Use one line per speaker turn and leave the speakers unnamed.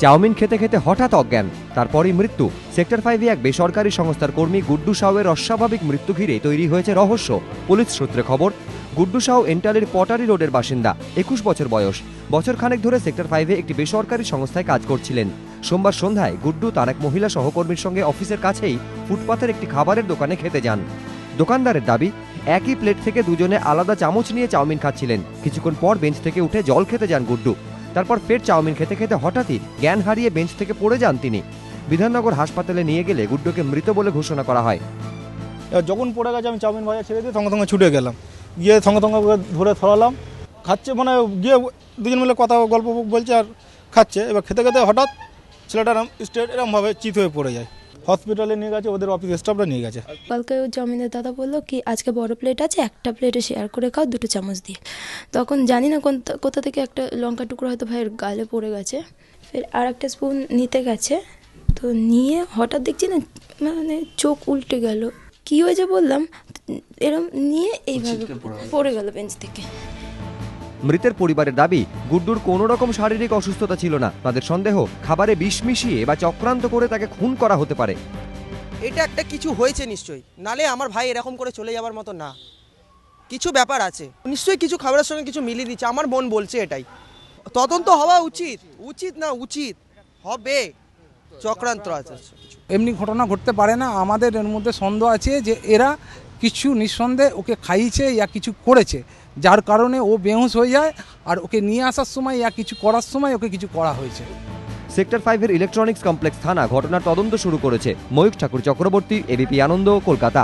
Chowmein খেতে খেতে হঠাৎ অজ্ঞান, তারপরই মৃত্যু। সেক্টর 5-এ এক বেসরকারি সংস্থার কর্মী গুড্ডু সাউয়ের অস্বাভাবিক মৃত্যু ঘিরে তৈরি হয়েছে রহস্য। পুলিশ সূত্রে খবর, গুড্ডু সাউ এন্টালের পটারি রোডের বাসিন্দা, 21 বছর বয়স। বছরখানেক ধরে সেক্টর 5-এ একটি বেসরকারি সংস্থায় কাজ করছিলেন। সোমবার সন্ধ্যায় গুড্ডু তার এক মহিলা সহকর্মীর সঙ্গে অফিসের কাছেই ফুটপাথের একটি খাবারের দোকানে খেতে যান। দোকানদারের দাবি, একই প্লেট থেকে দুজনে আলাদা চামচ নিয়ে চাউমিন খাচ্ছিলেন। কিছুক্ষণ পর বেঞ্চ থেকে উঠে জল খেতে যান গুড্ডু। তারপর ফের চাউমিন খেতে খেতে হঠাৎই জ্ঞান হারিয়ে বেঞ্চ থেকে পড়ে যান তিনি। বিধাননগর হাসপাতালে নিয়ে গেলে গুড্ডুকে মৃত বলে ঘোষণা করা হয়।
যখন পড়ে গেছে আমি চাউমিন ভাজা ছেড়ে দিয়ে সঙ্গে সঙ্গে ছুটে গেলাম, গিয়ে সঙ্গে সঙ্গে ধরে ধরালাম। খাচ্ছে, মানে গিয়ে দুজন মিলে কথা গল্প বলছে আর খাচ্ছে। এবার খেতে খেতে হঠাৎ ছেলেটা স্টেট এরকমভাবে চিত হয়ে পড়ে যায়। হসপিটালে নিয়ে গেছে, ওদের অফিস স্টাফরা নিয়ে গেছে।
কালকে চাউমিনের দাদা বললো কি আজকে বড় প্লেট আছে, একটা প্লেটে শেয়ার করে খাও 2টো চামচ দিয়ে। তখন জানি না কোথা থেকে একটা লঙ্কা টুকরো হয়তো ভাইয়ের গালে পড়ে গেছে। ফের আর একটা স্পুন নিতে গেছে, তো নিয়ে হঠাৎ দেখছি না মানে চোখ উল্টে গেল। কি হয়েছে বললাম, এরম নিয়ে এইভাবে পড়ে গেল বেঞ্চ থেকে।
মৃতের পরিবারের দাবি, গুড্ডুর কোনো রকম শারীরিক অসুস্থতা ছিল না। তাদের সন্দেহ, খাবারে বিষ মিশিয়ে বা চক্রান্ত করে তাকে খুন করা হতে পারে।
এটা একটা কিছু হয়েছে নিশ্চয়ই, নালে আমার ভাই এরকম করে চলে যাওয়ার মতো না। কিছু ব্যাপার আছে নিশ্চয়ই, কিছু খাবারের সঙ্গে কিছু মিলিয়ে দিচ্ছে, আমার মন বলছে এটাই। তদন্ত হওয়া উচিত, উচিত হবে, চক্রান্ত আছে।
এমনি ঘটনা ঘটতে পারে না। আমাদের এর মধ্যে সন্দেহ আছে যে এরা কিছু নিঃসন্দেহে ওকে খাইয়েছে ইয়া কিছু করেছে, যার কারণে ও বেহুশ হয়ে যায়। আর ওকে নিয়ে আসার সময় ইয়া কিছু করার সময় ওকে কিছু করা হয়েছে।
সেক্টর 5-এর ইলেকট্রনিক্স কমপ্লেক্স থানা ঘটনার তদন্ত শুরু করেছে। ময়ূখ ঠাকুর চক্রবর্তী, এবিপি আনন্দ, কলকাতা।